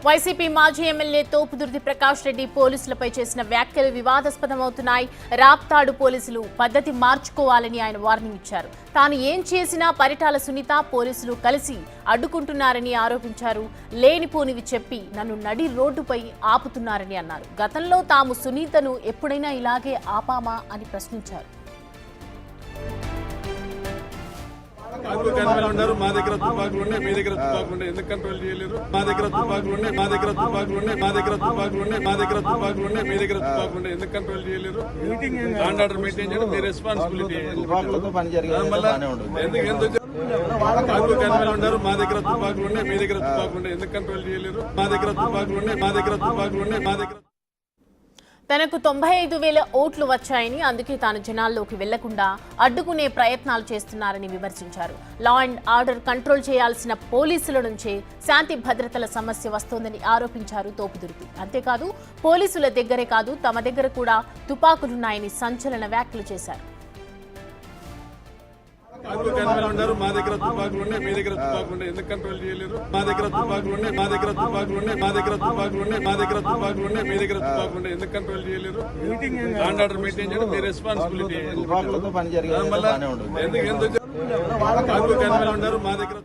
YCP మాజీ MLA Thopudurthi Prakash Reddy పోలీసులపై చేసిన వ్యాఖ్యలు వివాదాస్పదమవుతున్నాయి. రాప్తాడు పోలీసులు పద్ధతి మార్చుకోవాలని ఆయన వార్నింగ్ ఇచ్చారు. తాను ఏం చేసినా పరిటాల సునీత పోలీసులు కలిసి అడ్డుకుంటున్నారని ఆరోపించారు. లేనిపోనివి చెప్పి నన్ను నడి రోడ్డుపై ఆపుతున్నారని అన్నారు. గతంలో తాము సునీతను ఎప్పుడైనా ఇలాగే ఆపామా అని ప్రశ్నించారు. మా దగ్గర తుపాకులు ఉన్నాయి, మీ దగ్గర తుపాకులు ఉన్నాయి, ఎందుకు కంట్రోల్ చేయలేరు? మా దగ్గర తుపాకులు ఉన్నాయి, మా దగ్గర తుపాకులు ఉన్నాయి, మా దగ్గర తుపాకులు ఉన్నాయి, మా దగ్గర తుపాకులు ఉన్నాయి, మీ దగ్గర తుపాకులు ఉన్నాయి, ఎందుకు కంట్రోల్ చేయలేరు? లాండ్ ఆర్డర్ మెయింటైన్ చేయడం మీ రెస్పాన్సిబిలిటీ. ఉన్నారు మా దగ్గర తుపాకులు ఉన్నాయి, మీ దగ్గర తుపాకులు ఉన్నాయి, ఎందుకు కంట్రోల్ చేయలేరు? మా దగ్గర తుపాకులు ఉన్నాయి, మా దగ్గర తుపాకులు ఉన్నాయి, మా దగ్గర. తనకు 95,000 ఓట్లు వచ్చాయని, అందుకే తాను జనాల్లోకి వెళ్లకుండా అడ్డుకునే ప్రయత్నాలు చేస్తున్నారని విమర్శించారు. లా అండ్ ఆర్డర్ కంట్రోల్ చేయాల్సిన పోలీసుల నుంచే శాంతి భద్రతల సమస్య వస్తోందని ఆరోపించారు తోపుదుర్తి. అంతేకాదు పోలీసుల దగ్గరే కాదు తమ దగ్గర కూడా తుపాకులున్నాయని సంచలన వ్యాఖ్యలు చేశారు. ఉన్నారు మా దగ్గర తుపాకులు ఉన్నాయి, మీ దగ్గర తుపాకులు ఉన్నాయి, ఎందుకు కంట్రోల్ చేయలేరు? మా దగ్గర తుపాకులు ఉన్నాయి, మా దగ్గర తుపాకులు ఉన్నాయి, మా దగ్గర తుపాకులు ఉన్నాయి, మా దగ్గర తుపాకులు ఉన్నాయి, మీ దగ్గర తుపాకులు ఉన్నాయి, ఎందుకు కంట్రోల్ చేయలేరు? లాండ్ ఆర్డర్ మెయింటైన్ చేయడం మీ రెస్పాన్సిబిలిటీ. ఉన్నారు మా దగ్గర.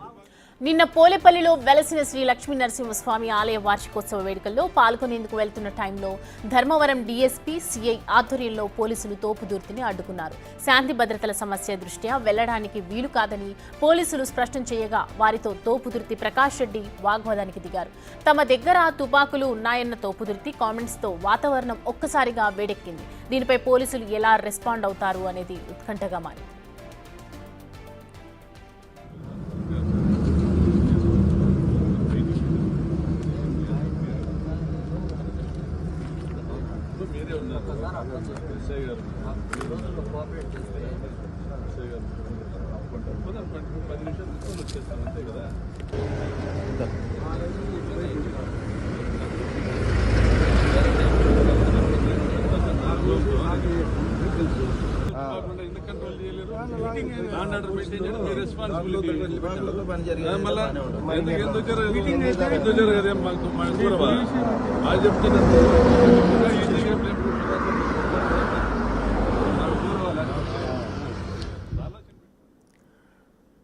నిన్న పోలేపల్లిలో వెలసిన శ్రీ లక్ష్మీ నరసింహస్వామి ఆలయ వార్షికోత్సవ వేడుకల్లో పాల్గొనేందుకు వెళ్తున్న టైంలో ధర్మవరం డీఎస్పీ సిఐ ఆధ్వర్యంలో పోలీసులు తోపుదుర్తిని అడ్డుకున్నారు. శాంతి భద్రతల సమస్య దృష్ట్యా వెళ్లడానికి వీలు కాదని పోలీసులు స్పష్టం చేయగా వారితో తోపుదుర్తి ప్రకాష్ రెడ్డి వాగ్వాదానికి దిగారు. తమ దగ్గర తుపాకులు ఉన్నాయన్న తోపుదుర్తి కామెంట్స్తో వాతావరణం ఒక్కసారిగా వేడెక్కింది. దీనిపై పోలీసులు ఎలా రెస్పాండ్ అవుతారు అనేది ఉత్కంఠగా మారింది. లాండ్ ఆర్డర్ మెయింటైన్ చేయడం మీ రెస్పాన్సిబిలిటీ. ఎందుకు జరగదు అది చెప్తున్నారు.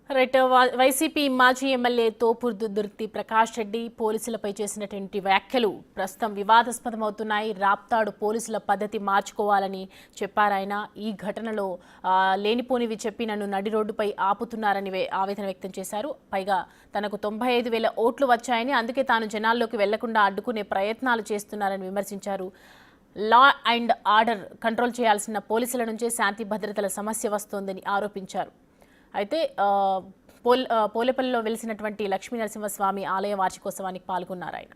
రైట్. వైసీపీ మాజీ ఎమ్మెల్యే తోపుదుర్తి ప్రకాష్ రెడ్డి పోలీసులపై చేసినటువంటి వ్యాఖ్యలు ప్రస్తుతం వివాదాస్పదమవుతున్నాయి. రాప్తాడు పోలీసుల పద్ధతి మార్చుకోవాలని చెప్పారాయన. ఈ ఘటనలో లేనిపోనివి చెప్పి నన్ను నడి రోడ్డుపై ఆపుతున్నారని ఆవేదన వ్యక్తం చేశారు. పైగా తనకు 95,000 ఓట్లు వచ్చాయని, అందుకే తాను జనాల్లోకి వెళ్లకుండా అడ్డుకునే ప్రయత్నాలు చేస్తున్నారని విమర్శించారు. లా అండ్ ఆర్డర్ కంట్రోల్ చేయాల్సిన పోలీసుల నుంచే శాంతి భద్రతల సమస్య వస్తోందని ఆరోపించారు. అయితే పోలేపల్లిలో వెలిసినటువంటి లక్ష్మీ నరసింహస్వామి ఆలయ వార్షికోత్సవానికి పాల్గొన్నారు ఆయన.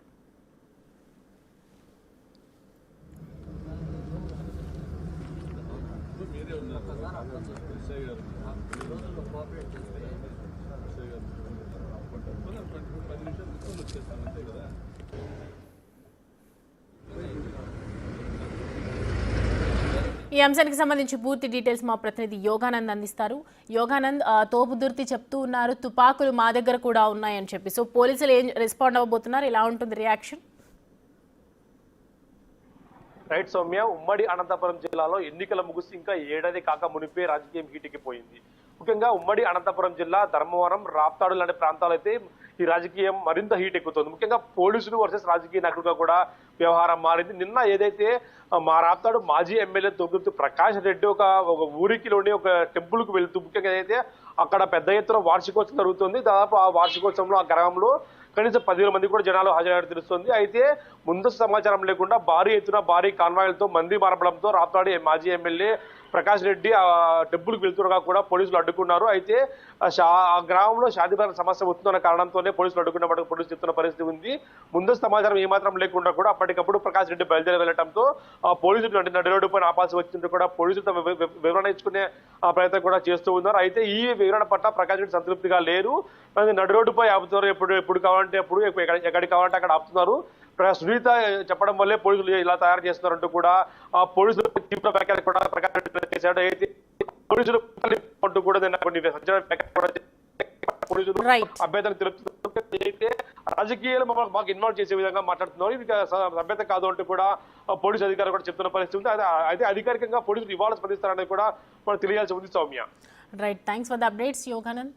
ఈ అంశానికి సంబంధించి పూర్తి డీటెయిల్స్ మా ప్రతినిధి యోగానంద్ అందిస్తారు. యోగానంద్, తోపుదుర్తి చెప్తూ ఉన్నారు తుపాకులు మా దగ్గర కూడా ఉన్నాయని చెప్పి. సో పోలీసులు ఏం రెస్పాండ్ అవ్వబోతున్నారు? ఎలా ఉంటుంది రియాక్షన్? రైట్ సౌమ్య, ఉమ్మడి అనంతపురం జిల్లాలో ఎన్నికల ముగిసి ఇంకా ఏడాది కాక మునిపే రాజకీయం హీటెక్కిపోయింది. ముఖ్యంగా ఉమ్మడి అనంతపురం జిల్లా ధర్మవరం, రాప్తాడు లాంటి ప్రాంతాలు అయితే ఈ రాజకీయం మరింత హీట్ ఎక్కుతుంది. ముఖ్యంగా పోలీసులు వర్సెస్ రాజకీయ నాయకులుగా కూడా వ్యవహారం మారింది. నిన్న ఏదైతే మా రాప్తాడు మాజీ ఎమ్మెల్యే తోపుదుర్తి ప్రకాష్ రెడ్డి ఒక ఊరికిలోని ఒక టెంపుల్ కు వెళ్తూ, ముఖ్యంగా ఏదైతే అక్కడ పెద్ద ఎత్తున వార్షికోత్సవం జరుగుతుంది. దాదాపు ఆ వార్షికోత్సవంలో ఆ గ్రామంలో కనీసం 10,000 మంది కూడా జనాలు హాజరయ్యారు తెలుస్తుంది. అయితే ముందస్తు సమాచారం లేకుండా భారీ ఎత్తున భారీ కాన్వాయ్లతో మంది మారపడంతో రాప్తాడు మాజీ ఎమ్మెల్యే ప్రకాష్ రెడ్డి ఆ టెంపుల్కి వెళ్తుండగా కూడా పోలీసులు అడ్డుకున్నారు. అయితే ఆ గ్రామంలో శాంతిభద్రత సమస్య వస్తుందన్న కారణంతోనే పోలీసులు అడ్డుకున్నప్పుడు పోలీసులు చెప్తున్న పరిస్థితి ఉంది. ముందస్తు సమాచారం ఏమాత్రం లేకుండా కూడా అప్పటికప్పుడు ప్రకాష్ రెడ్డి బయలుదేరి వెళ్లడంతో పోలీసులు నడి రోడ్డు పైన ఆపాల్సి వచ్చింది కూడా పోలీసులతో వివరణ ఇచ్చుకునే ప్రయత్నం కూడా చేస్తూ ఉన్నారు. అయితే ఈ వివరణ పట్ల ప్రకాష్ రెడ్డి సంతృప్తిగా లేరు. నడి రోడ్డుపై ఆపుతున్నారు. ఎప్పుడు కావాలంటే అప్పుడు, ఎక్కడికి కావాలంటే అక్కడ ఆపుతున్నారు. సునీత చెప్పడం వల్లే పోలీసులు ఇలా తయారు చేస్తున్నారంటూ కూడా ఆ పోలీసులు తీవ్ర వ్యాఖ్యలు కూడా ప్రకాష్ రెడ్డి చేశాడు. అయితే పోలీసులు అంటూ కూడా కొన్ని పోలీసులు అభ్యర్థన తెలుపుతున్నారు. అయితే రాజకీయాలు మాకు ఇన్వాల్వ్ చేసే విధంగా మాట్లాడుతున్నారు. ఇది సభ్యత కాదు అంటూ కూడా పోలీసు అధికారులు కూడా చెప్తున్న పరిస్థితి ఉంది. అయితే అధికారికంగా పోలీసులు ఇవాళ స్పందిస్తారనేది కూడా మనం తెలియాల్సి ఉంది Soumya. Right, thanks for the updates Yoganand.